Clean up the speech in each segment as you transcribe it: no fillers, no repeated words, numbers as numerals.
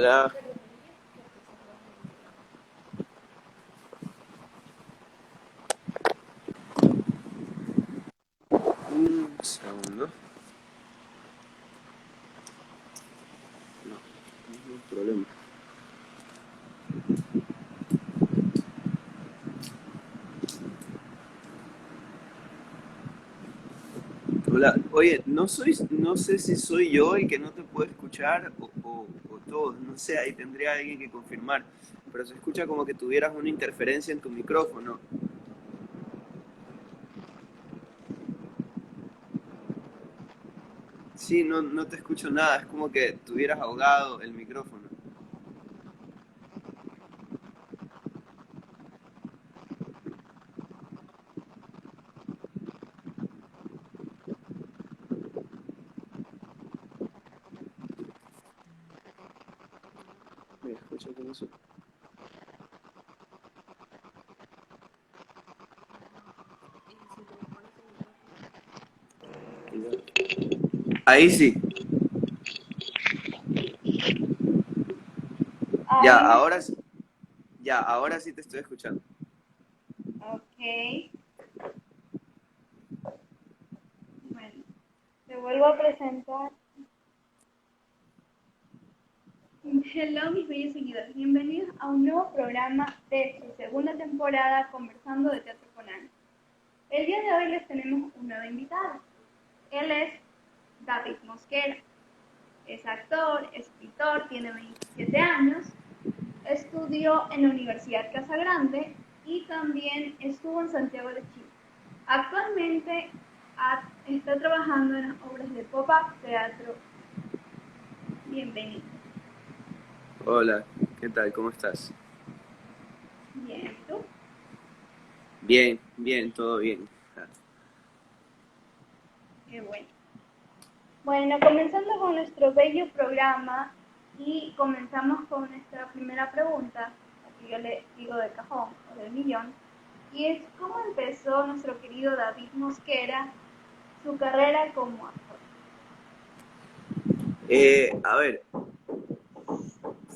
Hola. Un segundo. No, no hay problema. Hola. Oye, no sé si soy yo el que no te puede escuchar o todos. No sé, ahí tendría alguien que confirmar. Pero se escucha como que tuvieras una interferencia en tu micrófono. Sí, no te escucho nada. Es como que tuvieras ahogado el micrófono. ¿Me escucha con eso? Ahí sí. Ya, Ahí me... ahora sí te estoy escuchando. Ok, bueno, te vuelvo a presentar. Hello, mis bellos seguidores. Bienvenidos a un nuevo programa de su segunda temporada Conversando de Teatro con Ana. El día de hoy les tenemos un nuevo invitado. Él es David Mosquera. Es actor, escritor, tiene 27 años, estudió en la Universidad Casagrande y también estuvo en Santiago de Chile. Actualmente está trabajando en las obras de pop-up teatro. Bienvenido. Hola, ¿qué tal? ¿Cómo estás? Bien, ¿tú? Bien, bien, todo bien. Qué bueno. Bueno, comenzando con nuestro bello programa y comenzamos con nuestra primera pregunta, la que yo le digo de cajón o del millón, y es ¿cómo empezó nuestro querido David Mosquera su carrera como actor? A ver,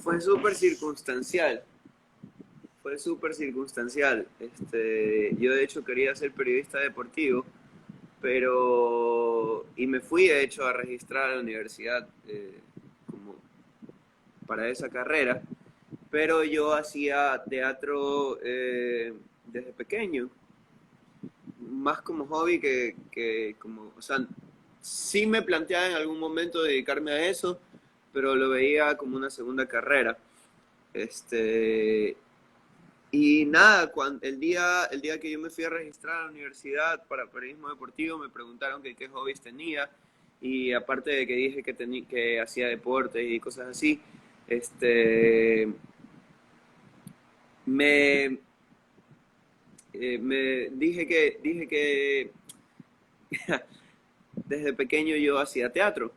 fue súper circunstancial. Fue súper circunstancial. Yo de hecho quería ser periodista deportivo, pero... Y me fui de hecho a registrar a la universidad como para esa carrera, pero yo hacía teatro desde pequeño, más como hobby que como... O sea, sí me planteaba en algún momento dedicarme a eso, pero lo veía como una segunda carrera. Este, Y nada, el día que yo me fui a registrar a la universidad para periodismo deportivo, me preguntaron que qué hobbies tenía. Y aparte de que dije que hacía deportes y cosas así, este, me, me dije que desde pequeño yo hacía teatro.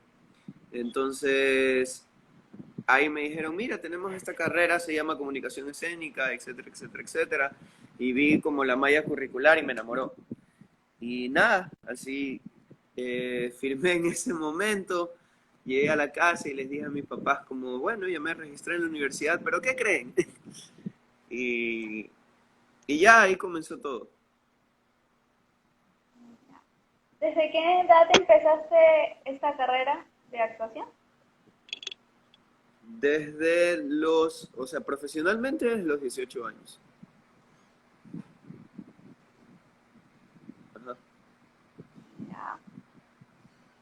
Entonces, ahí me dijeron, mira, tenemos esta carrera, se llama comunicación escénica, etcétera, etcétera, etcétera. Y vi como la malla curricular y me enamoró. Y nada, así firmé en ese momento, llegué a la casa y les dije a mis papás como, bueno, ya me registré en la universidad, pero ¿qué creen? y, y ya ahí comenzó todo. ¿Desde qué edad empezaste esta carrera de actuación? O sea, profesionalmente desde los 18 años. Ajá. Ya.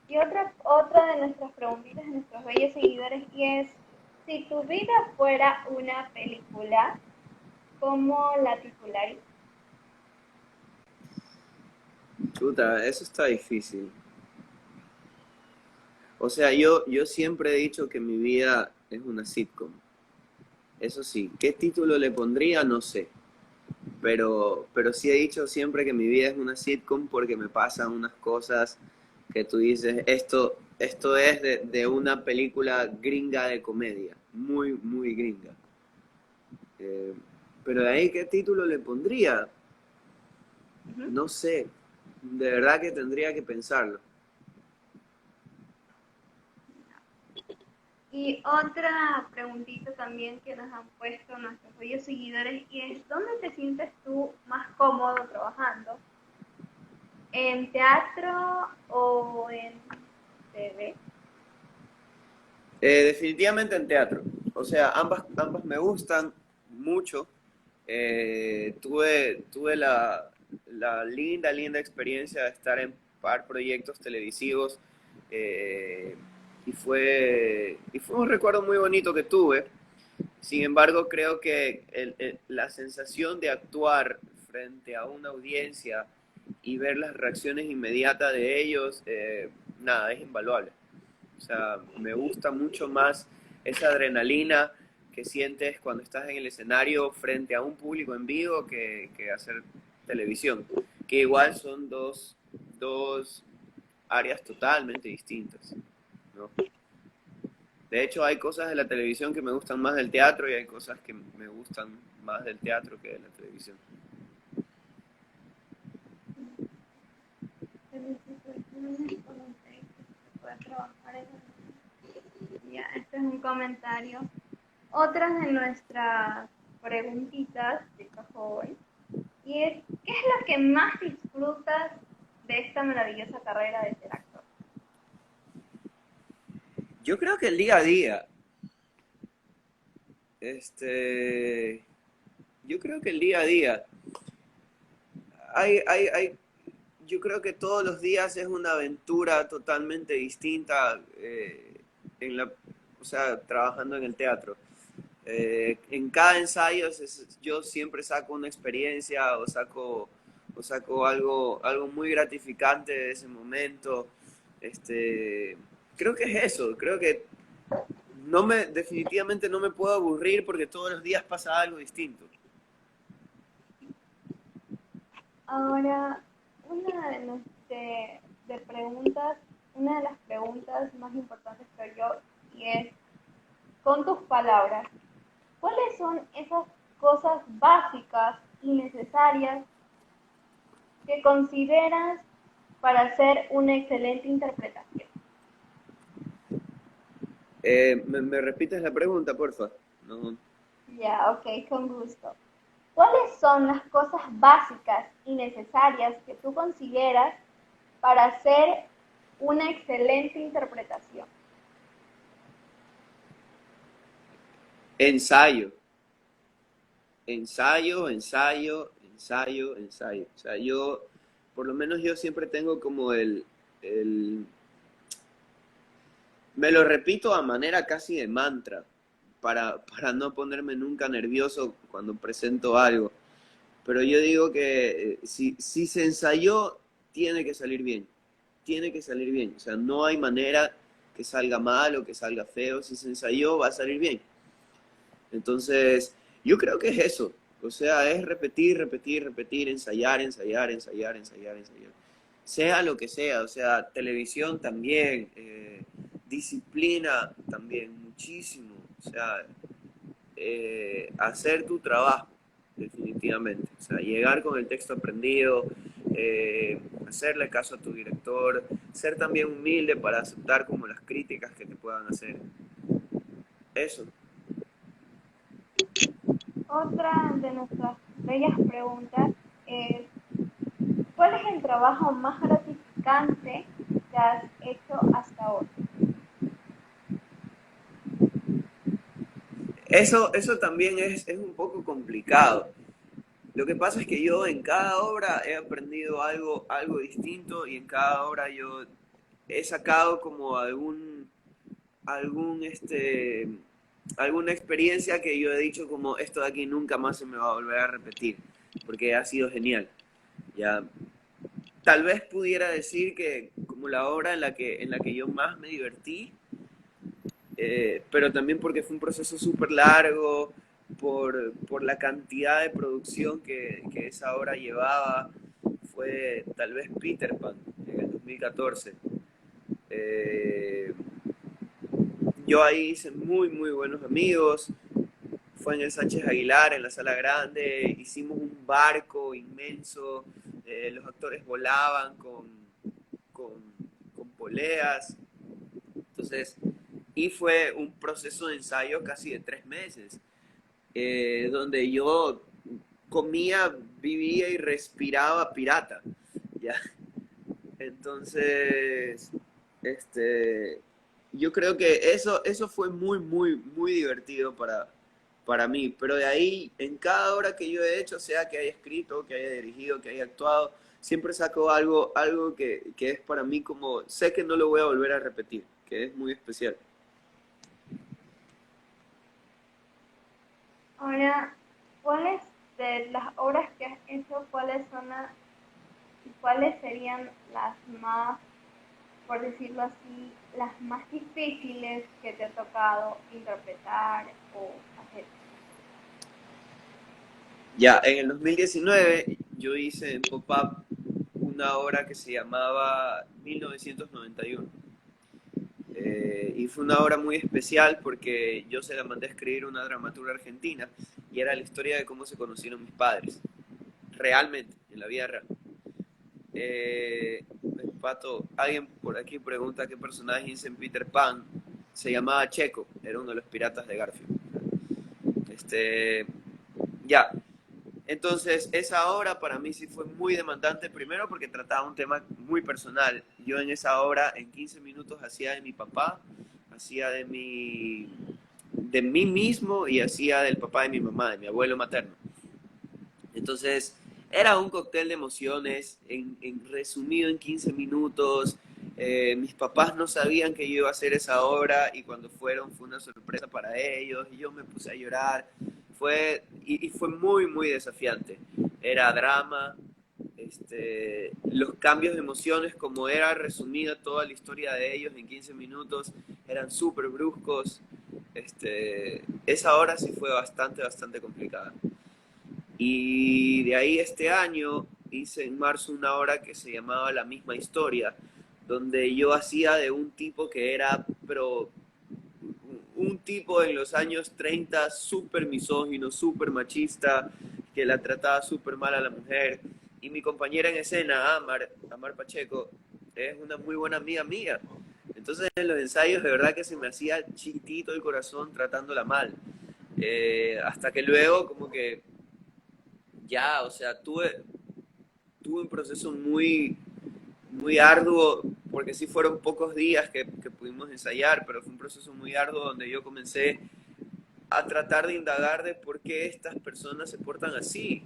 Y otra de nuestras preguntitas de nuestros bellos seguidores y es, si tu vida fuera una película, ¿cómo la titularías? Chuta, eso está difícil. O sea, yo siempre he dicho que mi vida es una sitcom. Eso sí, ¿qué título le pondría? No sé. Pero sí he dicho siempre que mi vida es una sitcom porque me pasan unas cosas que tú dices, esto es de una película gringa de comedia, muy, muy gringa. Eh, pero de ahí, ¿qué título le pondría? Ujú. No sé, de verdad que tendría que pensarlo. Y otra preguntita también que nos han puesto nuestros bellos seguidores y es, ¿dónde te sientes tú más cómodo trabajando? ¿En teatro o en TV? Definitivamente en teatro. O sea, ambas me gustan mucho. Tuve la linda experiencia de estar en par proyectos televisivos eh, y fue un recuerdo muy bonito que tuve. Sin embargo, creo que la sensación de actuar frente a una audiencia y ver las reacciones inmediatas de ellos, nada, es invaluable. O sea, me gusta mucho más esa adrenalina que sientes cuando estás en el escenario frente a un público en vivo que hacer televisión, que igual son dos áreas totalmente distintas, ¿no? De hecho, hay cosas de la televisión que me gustan más del teatro y hay cosas que me gustan más del teatro que de la televisión. Ya, este es un comentario. Otras de nuestras preguntitas de hoy y es, ¿qué es lo que más disfrutas de esta maravillosa carrera de ser actor? Yo creo que el día a día, este, yo creo que el día a día, hay, yo creo que todos los días es una aventura totalmente distinta o sea, trabajando en el teatro. En cada ensayo yo siempre saco una experiencia o saco algo muy gratificante de ese momento. Este, creo que es eso, creo que definitivamente no me puedo aburrir porque todos los días pasa algo distinto. Ahora, una de preguntas, una de las preguntas más importantes creo yo, y es, con tus palabras, ¿cuáles son esas cosas básicas y necesarias que consideras para hacer una excelente interpretación? ¿Me repites la pregunta, porfa? No. Ya, ok, con gusto. ¿Cuáles son las cosas básicas y necesarias que tú consideras para hacer una excelente interpretación? Ensayo, ensayo. O sea, por lo menos yo siempre tengo como el me lo repito a manera casi de mantra, para no ponerme nunca nervioso cuando presento algo. Pero yo digo que si se ensayó, tiene que salir bien. Tiene que salir bien. O sea, no hay manera que salga mal o que salga feo. Si se ensayó, va a salir bien. Entonces, yo creo que es eso. O sea, es repetir, ensayar. Sea lo que sea, o sea, televisión también, disciplina también, muchísimo. O sea, hacer tu trabajo, definitivamente. O sea, llegar con el texto aprendido, hacerle caso a tu director, ser también humilde para aceptar como las críticas que te puedan hacer. Eso. Otra de nuestras bellas preguntas es, ¿cuál es el trabajo más gratificante que has hecho hasta ahora? Eso también es un poco complicado. Lo que pasa es que yo en cada obra he aprendido algo distinto y en cada obra yo he sacado como algún, alguna experiencia que yo he dicho como esto de aquí nunca más se me va a volver a repetir, porque ha sido genial. Ya, tal vez pudiera decir que como la obra en la que yo más me divertí, pero también porque fue un proceso súper largo, por la cantidad de producción que esa obra llevaba, fue tal vez Peter Pan en el 2014. Eh, yo ahí hice muy buenos amigos, fue en el Sánchez Aguilar, en la sala grande, hicimos un barco inmenso, los actores volaban con poleas, entonces Y fue un proceso de ensayo casi de 3 meses, donde yo comía, vivía y respiraba pirata, ¿ya? Entonces, este, yo creo que eso fue muy, muy, muy divertido para mí. Pero de ahí, en cada obra que yo he hecho, sea que haya escrito, que haya dirigido, que haya actuado, siempre saco algo que es para mí como, sé que no lo voy a volver a repetir, que es muy especial. Ahora, ¿cuáles de las obras que has hecho, cuáles serían las más, por decirlo así, las más difíciles que te ha tocado interpretar o hacer? Ya, en el 2019 yo hice en Pop-Up una obra que se llamaba 1991. Y fue una obra muy especial porque yo se la mandé a escribir a una dramaturga argentina y era la historia de cómo se conocieron mis padres, realmente, en la vida real. Pato, alguien por aquí pregunta qué personaje hice en Peter Pan. Se llamaba Checo, era uno de los piratas de Garfield. Este, ya, entonces, esa obra para mí sí fue muy demandante, primero porque trataba un tema muy personal. Yo en esa obra, en 15 minutos, hacía de mi papá, hacía de mí mismo y hacía del papá de mi mamá, de mi abuelo materno. Entonces, era un cóctel de emociones, resumido en 15 minutos. Mis papás no sabían que yo iba a hacer esa obra y cuando fueron fue una sorpresa para ellos y yo me puse a llorar. Y fue muy, muy desafiante. Era drama, los cambios de emociones, como era resumida toda la historia de ellos en 15 minutos, eran súper bruscos. Esa hora sí fue bastante, bastante complicada. Y de ahí este año hice en marzo una obra que se llamaba La misma historia, donde yo hacía de un tipo que era, pero un tipo en los años 30 súper misógino, súper machista, que la trataba súper mal a la mujer. Y mi compañera en escena, Amar Pacheco, es una muy buena amiga mía. Entonces en los ensayos de verdad que se me hacía chiquitito el corazón tratándola mal. Hasta que luego como que ya, o sea, tuve un proceso muy, muy arduo, porque sí fueron pocos días que pudimos ensayar, pero fue un proceso muy arduo donde yo comencé a tratar de indagar de por qué estas personas se portan así,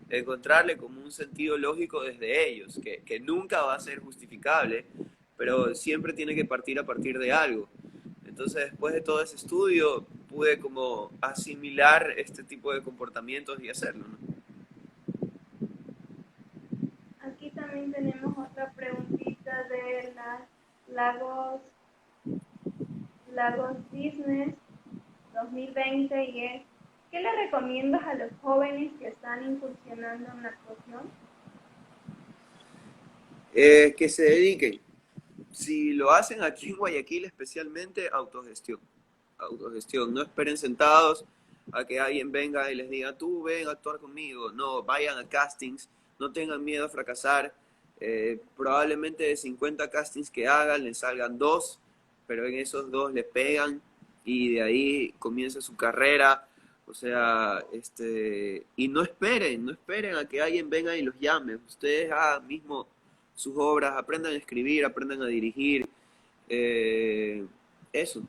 de encontrarle como un sentido lógico desde ellos, que nunca va a ser justificable, pero siempre tiene que partir a partir de algo. Entonces, después de todo ese estudio, pude como asimilar este tipo de comportamientos y hacerlo, ¿no? Aquí también tenemos otra preguntita de las Lagos, Lagos Business 2020 y es, ¿qué le recomiendas a los jóvenes que están incursionando en la actuación? Que se dediquen. Si lo hacen aquí en Guayaquil, especialmente, autogestión. Autogestión. No esperen sentados a que alguien venga y les diga, tú ven a actuar conmigo. No, vayan a castings, no tengan miedo a fracasar. Probablemente de 50 castings que hagan, les salgan dos, pero en esos dos les pegan y de ahí comienza su carrera. O sea, y no esperen a que alguien venga y los llame. Ustedes mismo sus obras, aprendan a escribir, aprendan a dirigir. eh, Eso,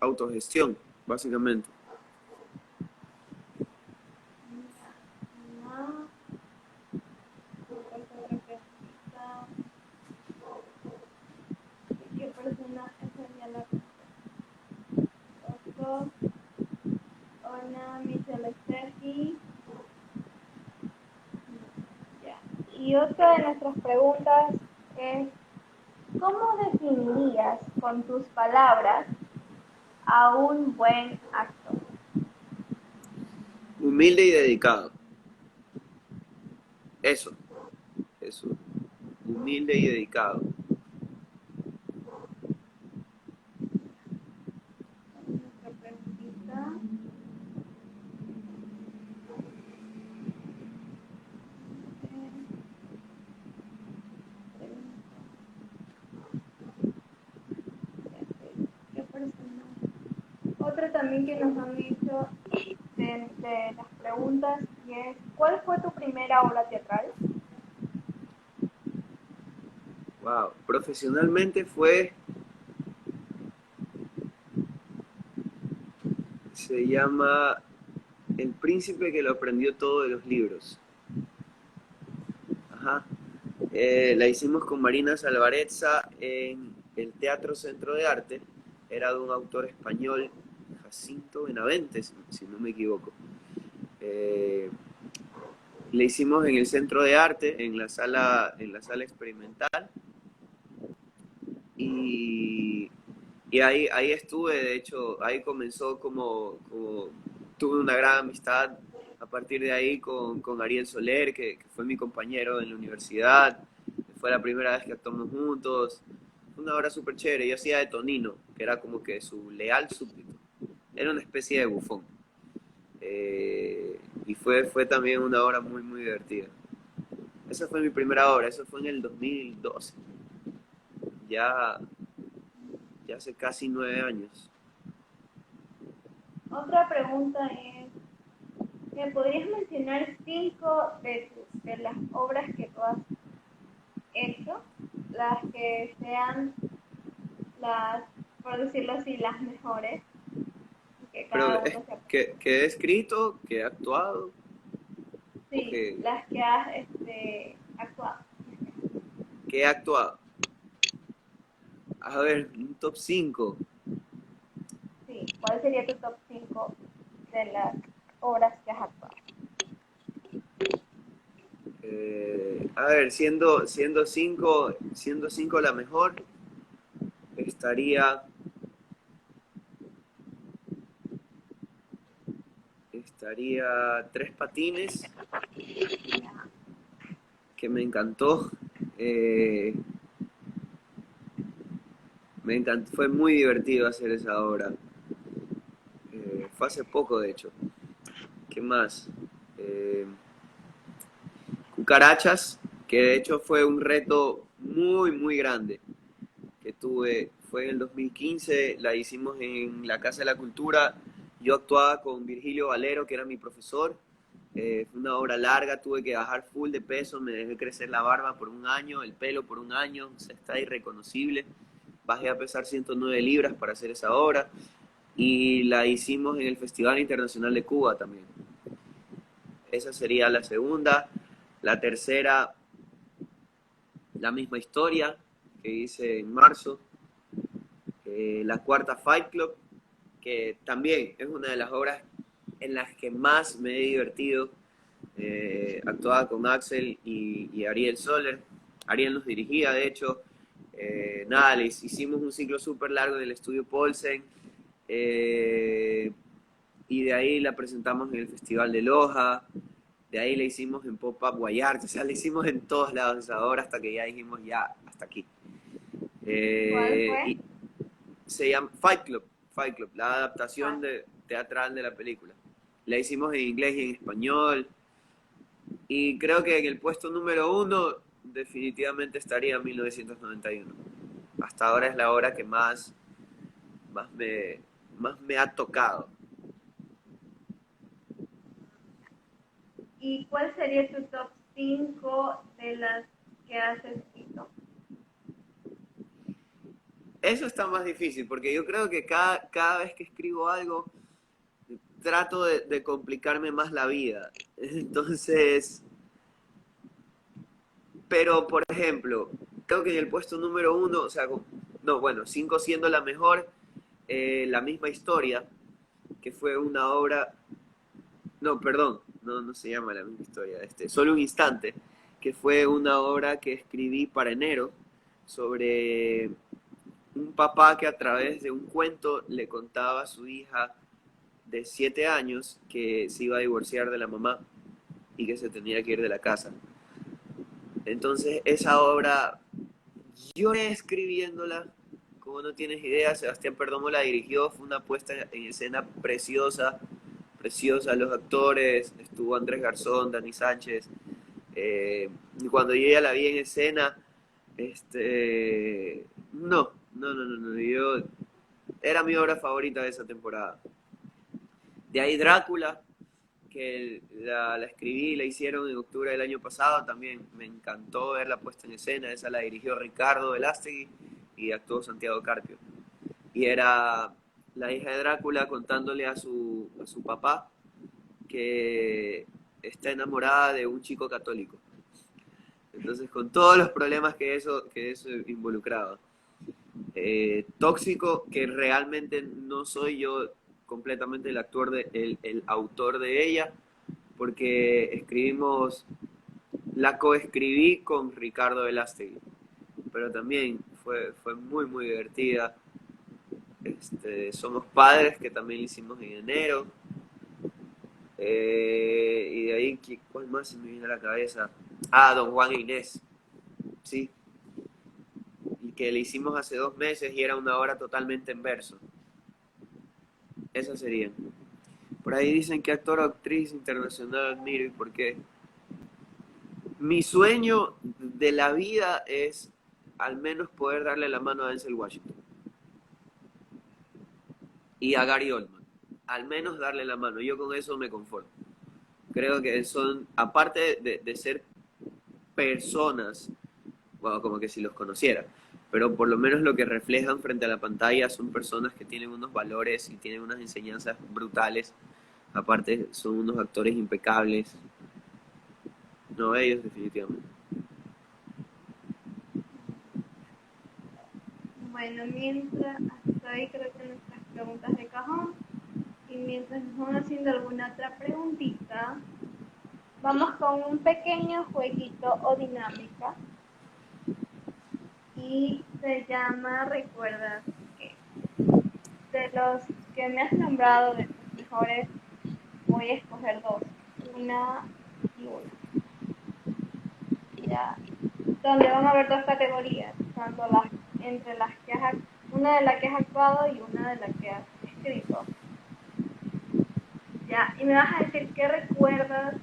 autogestión, básicamente. No, otra preguntita. ¿Qué persona esa ya la conozco? Hola, Michelle Steffi. Ya. Y otra de nuestras preguntas es, ¿cómo definirías con tus palabras a un buen actor? Humilde y dedicado. Eso, eso. Humilde y dedicado. Nuestra preguntita. ¿Qué personaje? otra también que nos han dicho de las preguntas y es, ¿cuál fue tu primera obra teatral? Wow, profesionalmente fue, se llama El príncipe que lo aprendió todo de los libros. Ajá. La hicimos con Marina Salvarezza en el Teatro Centro de Arte. Era de un autor español, Jacinto Benavente, si no me equivoco. Eh, la hicimos en el Centro de Arte, en la sala experimental. Y, y ahí estuve, de hecho, ahí comenzó como tuve una gran amistad a partir de ahí con Ariel Soler, que fue mi compañero en la universidad. Fue la primera vez que actuamos juntos. Fue una obra súper chévere. Yo hacía de Tonino, que era como que su leal súbdito. Era una especie de bufón. Y fue también una obra muy, muy divertida. Esa fue mi primera obra, eso fue en el 2012. Ya, ya hace casi 9 años. Otra pregunta es, ¿me podrías mencionar 5 de las obras que tú has hecho? Las que sean las, por decirlo así, las mejores, y que Pero cada es uno se... que he escrito, que he actuado, o Sí, las que has actuado. que he actuado. A ver, un top 5. Sí, ¿cuál sería tu top 5 de las obras que has actuado? A ver, siendo cinco la mejor, estaría, estaría Tres Patines, que me encantó. Eh, Me encantó, fue muy divertido hacer esa obra. Fue hace poco, de hecho. ¿Qué más? Eh, Cucarachas, que de hecho fue un reto muy, muy grande que tuve. Fue en el 2015, la hicimos en la Casa de la Cultura. Yo actuaba con Virgilio Valero, que era mi profesor. Fue una obra larga, tuve que bajar full de peso, me dejé crecer la barba por un año, el pelo por un año, o sea, está irreconocible. Bajé a pesar 109 libras para hacer esa obra y la hicimos en el Festival Internacional de Cuba también. Esa sería la segunda. La tercera, la misma historia que hice en marzo. La cuarta, Fight Club, que también es una de las obras en las que más me he divertido. Actuaba con Axel y Ariel Soler. Ariel nos dirigía, de hecho. Nada, les hicimos un ciclo súper largo en el estudio Paulsen. Y de ahí la presentamos en el Festival de Loja. De ahí la hicimos en Pop-Up Guayarte. O sea, la hicimos en todos lados ahora hasta que ya dijimos ya, hasta aquí. ¿Cuál fue? Y se llama Fight Club. Fight Club, la adaptación Ah, teatral de la película. La hicimos en inglés y en español. Y creo que en el puesto número 1 definitivamente estaría 1991. Hasta ahora es la obra que más, me, más me ha tocado. ¿y cuál sería tu top 5 de las que has escrito? Eso está más difícil, porque yo creo que cada vez que escribo algo, trato de complicarme más la vida. Entonces, pero por ejemplo, creo que en el puesto número 1, o sea, no, bueno, 5 siendo la mejor, la misma historia, que fue una obra, no, perdón, no se llama la misma historia, solo un instante, que fue una obra que escribí para enero sobre un papá que a través de un cuento le contaba a su hija de 7 años que se iba a divorciar de la mamá y que se tenía que ir de la casa. Entonces esa obra, lloré escribiéndola, como no tienes idea. Sebastián Perdomo la dirigió, fue una puesta en escena preciosa, preciosa. Los actores, estuvo Andrés Garzón, Dani Sánchez. Y cuando yo ya la vi en escena, no, yo, era mi obra favorita de esa temporada. De ahí Drácula, que la escribí y la hicieron en octubre del año pasado, también me encantó verla puesta en escena. Esa la dirigió Ricardo Velástegui y actuó Santiago Carpio. Y era la hija de Drácula contándole a su papá que está enamorada de un chico católico. Entonces, con todos los problemas que eso involucraba. Tóxico, que realmente no soy yo completamente el autor de ella, porque la coescribí con Ricardo Velástegui, pero también fue muy, muy divertida. Somos padres, que también lo hicimos en enero. Y de ahí, ¿cuál más se me viene a la cabeza? Ah, Don Juan e Inés, sí, y que le hicimos hace 2 meses y era una obra totalmente en verso. Esas serían. Por ahí dicen que actor o actriz internacional admiro, y por qué. Mi sueño de la vida es al menos poder darle la mano a Denzel Washington y a Gary Oldman. Al menos darle la mano. Yo con eso me conformo. Creo que son, aparte de ser personas, bueno, como que si los conociera, pero por lo menos lo que reflejan frente a la pantalla son personas que tienen unos valores y tienen unas enseñanzas brutales. Aparte, son unos actores impecables. No, ellos definitivamente. Bueno, mientras hasta ahí creo que nuestras preguntas de cajón. Y mientras nos van haciendo alguna otra preguntita, vamos con un pequeño jueguito o dinámica. Y se llama ¿Recuerdas qué? De los que me has nombrado de tus mejores, voy a escoger dos. Una y una. Ya. Donde van a haber dos categorías, tanto entre las que una de las que has actuado y una de las que has escrito. Ya, y me vas a decir qué recuerdas,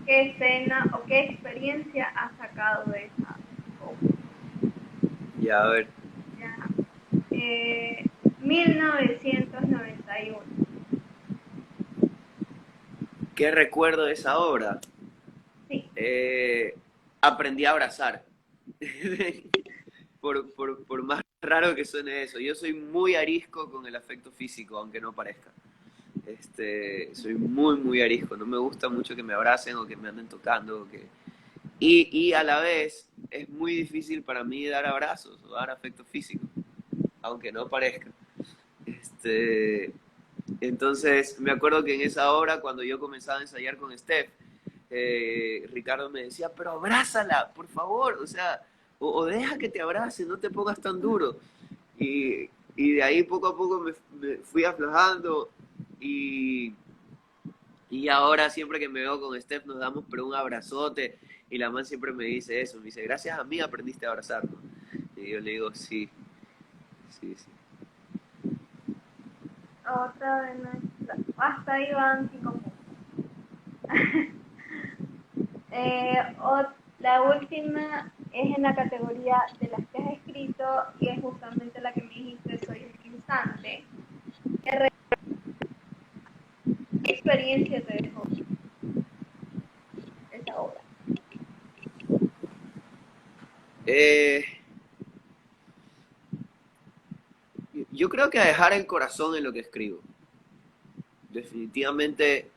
qué escena o qué experiencia has sacado de esa obra. Ya, a ver. Ya. 1991. ¿Qué recuerdo de esa obra? Sí. Aprendí a abrazar. por más raro que suene eso. Yo soy muy arisco con el afecto físico, aunque no parezca. Soy muy, muy arisco. No me gusta mucho que me abracen o que me anden tocando. Y a la vez es muy difícil para mí dar abrazos o dar afecto físico, aunque no parezca. Entonces, me acuerdo que en esa obra, cuando yo comenzaba a ensayar con Steph, Ricardo me decía, pero abrázala, por favor, o sea, o deja que te abrace, no te pongas tan duro. Y de ahí poco a poco me fui aflojando y, y ahora siempre que me veo con Steph nos damos pero un abrazote y la man siempre me dice eso, me dice, gracias a mí aprendiste a abrazarnos. Y yo le digo, sí, sí, sí. Otra de nuestra. Hasta ahí van 5 puntos. La última es en la categoría de las que has escrito y es justamente la que me dijiste, soy un instante. ¿Qué experiencia te dejó esa obra? Yo creo que a dejar el corazón en lo que escribo. Definitivamente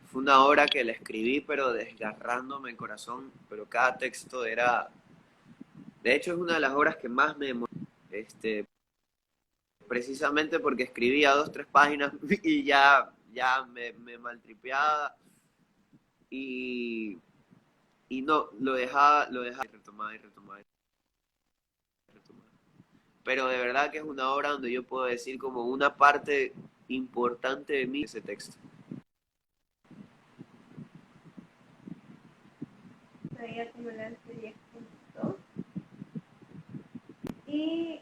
fue una obra que la escribí, pero desgarrándome el corazón, pero cada texto era... De hecho, es una de las obras que más me emocionó, precisamente porque escribía 2, 3 páginas y ya me maltripeaba y, y no, lo dejaba y retomaba y retomaba y retomaba. Pero de verdad que es una obra donde yo puedo decir como una parte importante de mí ese texto. Ahí acumulaste 10 puntos. Y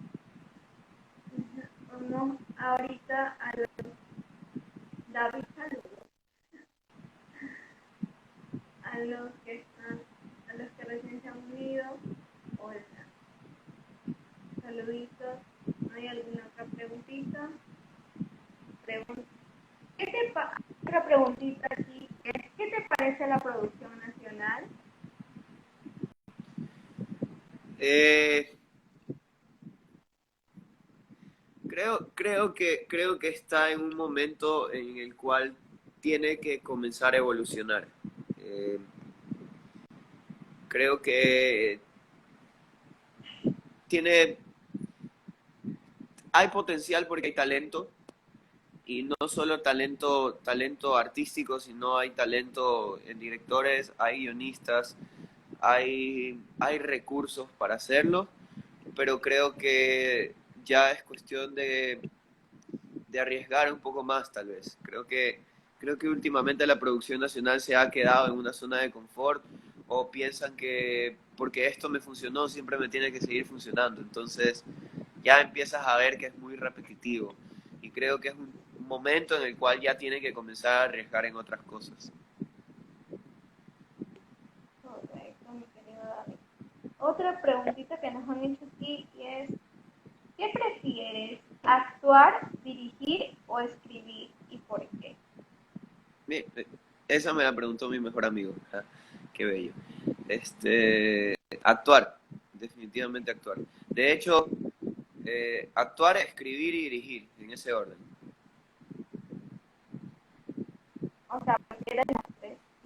vamos ahorita a los David saludos. A los que recién se han unido. Hola. Saluditos. ¿No hay alguna otra preguntita? ¿Qué te pasa? otra preguntita aquí es, ¿qué te parece la producción nacional? Eh, creo que está en un momento en el cual tiene que comenzar a evolucionar. Eh, creo que tiene, hay potencial porque hay talento, y no solo talento artístico, sino hay talento en directores, hay guionistas, hay recursos para hacerlo, pero creo que ya es cuestión de arriesgar un poco más, tal vez. Creo que últimamente la producción nacional se ha quedado en una zona de confort, o piensan que porque esto me funcionó siempre me tiene que seguir funcionando. Entonces ya empiezas a ver que es muy repetitivo, y creo que es un momento en el cual ya tiene que comenzar a arriesgar en otras cosas. Correcto, mi querido David. Otra preguntita que nos han hecho aquí es, ¿qué prefieres? ¿Actuar, dirigir o escribir? ¿Y por qué? Bien, esa me la preguntó mi mejor amigo. Qué bello. Actuar, definitivamente actuar. De hecho, actuar, escribir y dirigir, en ese orden. O sea, prefieres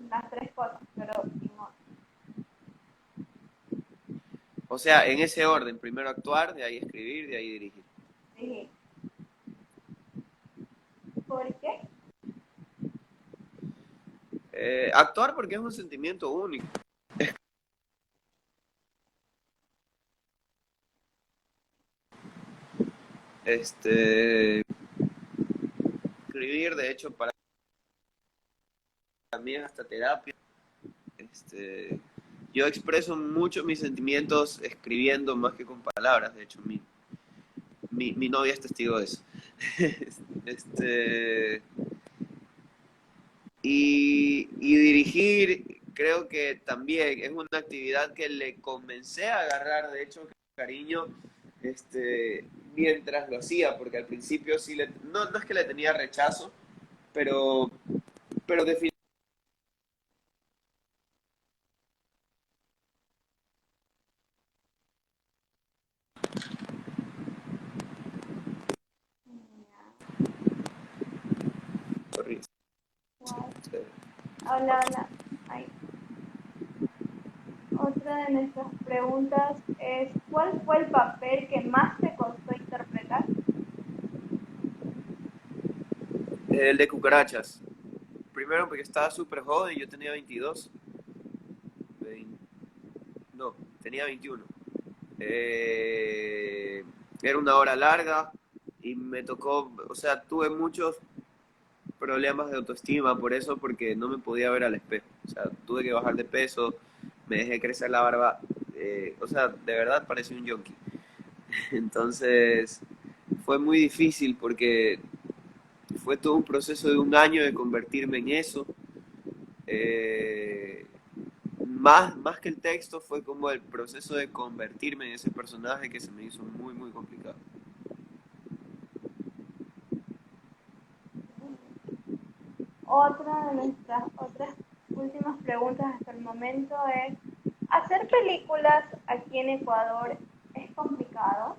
las tres cosas, pero sin otro. O sea, en ese orden, primero actuar, de ahí escribir, de ahí dirigir. Sí. ¿Por qué? Actuar porque es un sentimiento único. Escribir, de hecho, para mí es hasta terapia. Este, yo expreso mucho mis sentimientos escribiendo más que con palabras. De hecho, mi novia es testigo de eso. este, y dirigir, creo que también es una actividad que le comencé a agarrar, de hecho, cariño, mientras lo hacía, porque al principio sí no es que le tenía rechazo, pero, pero definitivamente Wow. Hola, hola. Ay. Otra de nuestras preguntas es, ¿cuál fue el papel que más te costó interpretar? el de cucarachas. Primero porque estaba súper joven, yo tenía 22. 20, no, tenía 21. Eh, Era una hora larga y me tocó, o sea, tuve muchos problemas de autoestima por eso, porque no me podía ver al espejo. O sea, tuve que bajar de peso, me dejé crecer la barba, o sea, de verdad parecía un junkie. Entonces, fue muy difícil porque fue todo un proceso de un año de convertirme en eso. Eh, más que el texto, fue como el proceso de convertirme en ese personaje que se me hizo muy, muy complicado. Otra de nuestras otras últimas preguntas hasta el momento es, ¿hacer películas aquí en Ecuador es complicado?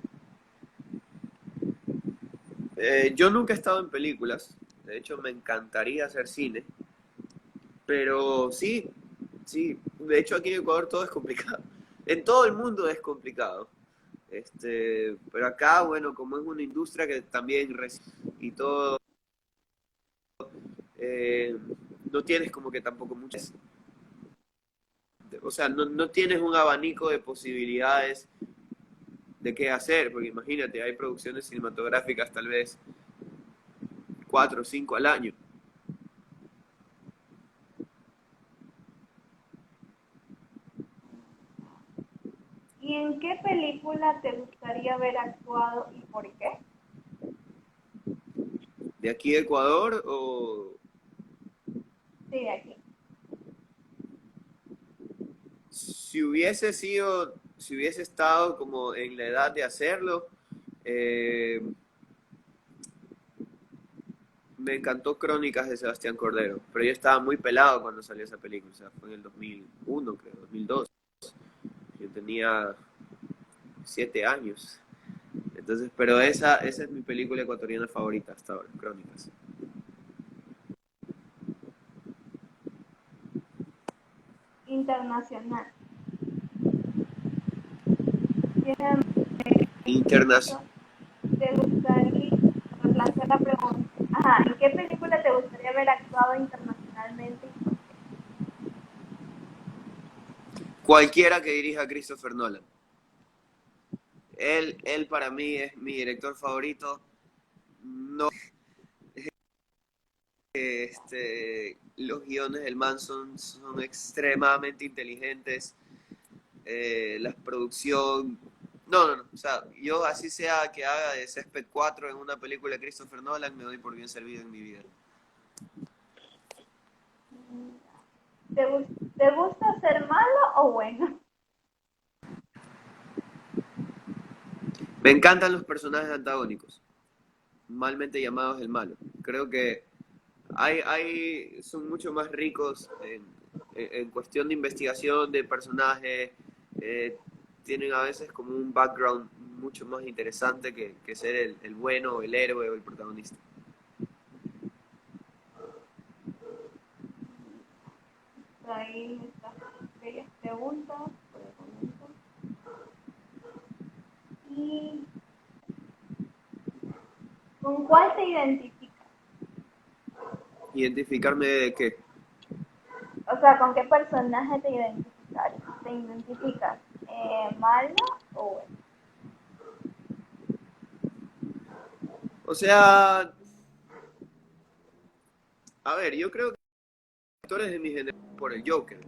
Yo nunca he estado en películas, de hecho me encantaría hacer cine, pero sí, sí, de hecho aquí en Ecuador todo es complicado, en todo el mundo es complicado, pero acá, bueno, como es una industria que también y todo, eh, no tienes como que tampoco muchas, o sea, no tienes un abanico de posibilidades de qué hacer, porque imagínate, hay producciones cinematográficas tal vez 4 o 5 al año. ¿Y en qué película te gustaría haber actuado y por qué? ¿De aquí de Ecuador o Sí, de aquí. si hubiese estado como en la edad de hacerlo, eh, me encantó Crónicas de Sebastián Cordero, pero yo estaba muy pelado cuando salió esa película, o sea, fue en el 2001, creo, 2002. Yo tenía 7 años. Entonces, pero esa es mi película ecuatoriana favorita hasta ahora, Crónicas. Internacional. Internacional. ¿Te gustaría, pues lanzar la pregunta, ajá, ¿en qué película te gustaría haber actuado internacionalmente? Cualquiera que dirija Christopher Nolan. Él para mí es mi director favorito. No, los guiones del man son extremadamente inteligentes. La producción. No. O sea, yo así sea que haga de Césped 4 en una película de Christopher Nolan, me doy por bien servido en mi vida. ¿Te gusta ser malo o bueno? Me encantan los personajes antagónicos, malmente llamados el malo. Creo que son mucho más ricos en cuestión de investigación de personajes. eh, Tienen a veces como un background mucho más interesante que ser el bueno, el héroe o el protagonista. Ahí estas bellas preguntas por el momento. ¿Y con cuál te identificas? ¿Identificarme de qué? O sea, ¿con qué personaje te identificas? ¿Malo o bueno? O sea, a ver, yo creo que los actores de mi generación por el Joker,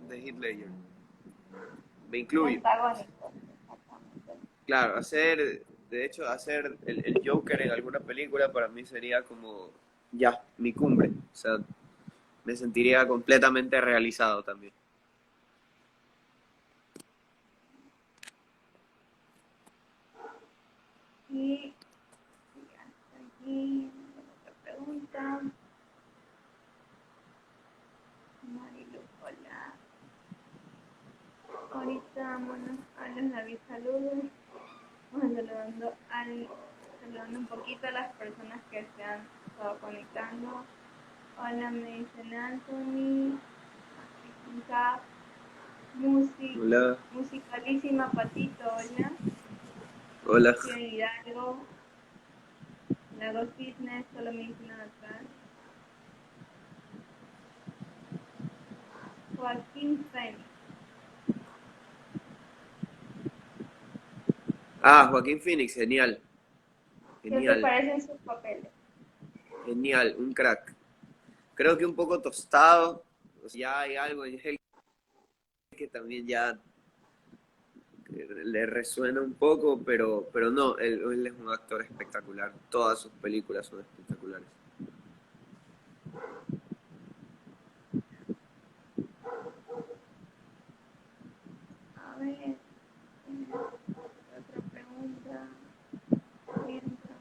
de Heath Ledger, me incluyo. Antagónico, exactamente. Claro, hacer el Joker en alguna película para mí sería como ya, mi cumbre. O sea, me sentiría completamente realizado también. Y hasta aquí otra pregunta. Marilu, hola. Ahorita vámonos a los David saludos. Vamos saludando un poquito a las personas que se han estado conectando. Hola, me dicen Anthony, Cap, Hola, Musicalísima Patito, hola. hola. Ciudad Hidalgo, Lagos Fitness, solo me dicen acá. Joaquín Fénix. Ah, Joaquín Phoenix, genial. ¿Qué te Genial, parecen sus papeles? genial, un crack. Creo que un poco tostado. O sea, ya hay algo en él que también ya le resuena un poco, pero no, él es un actor espectacular. Todas sus películas son espectaculares. A ver, otra pregunta. Piensa.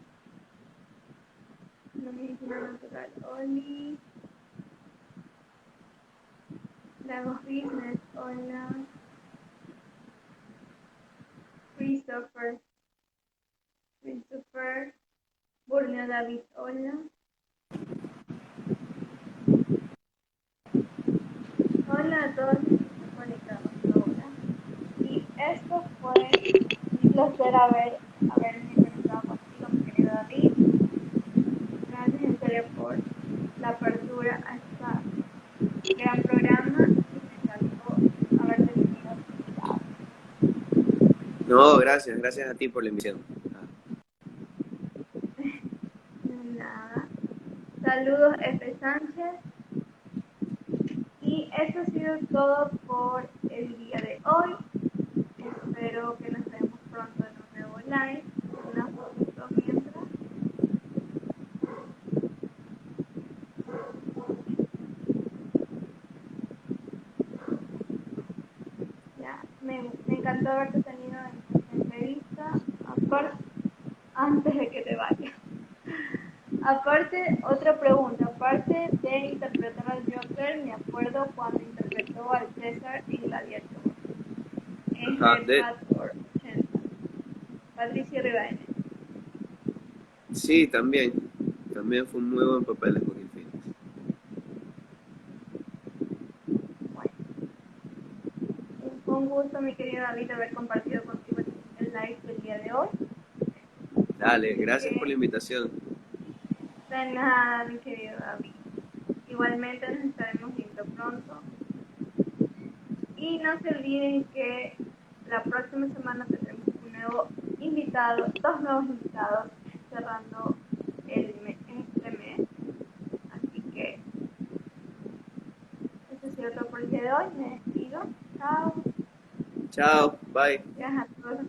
No medicina natural. Oli. Lagos Business. Hola. Christopher. Christopher. Borneo David. Hola. Hola a todos los que están conectados ahora. Y esto fue un placer haberme conectado contigo, mi querido David. Gracias en serio por la apertura a este gran programa y me encantó haberte tenido invitado. No, gracias a ti por la invitación. Nada. Saludos, F. Sánchez. Y eso ha sido todo por el día de hoy. Espero que nos veamos pronto en un nuevo live. Una fotito mientras. Ya, me encantó haberte tenido en esta entrevista. Aparte, antes de que te vayas. Aparte, otra pregunta, aparte de interpretar al Joker, me acuerdo cuando interpretó al César en Gladiator, en Ajá, Red Factor 80, Patricia Ribaene. sí, también. También fue un muy buen papel de Joaquín Phoenix. Bueno, fue un gusto, mi querido David, haber compartido contigo el live del día de hoy. Dale, Así gracias por la que, invitación. de nada, mi querido David. Igualmente nos estaremos viendo pronto. Y no se olviden que la próxima semana tendremos un nuevo invitado, dos nuevos invitados cerrando este mes. Así que eso ha sido todo por el día de hoy. Me despido. Chao. Chao, bye. Gracias a todos.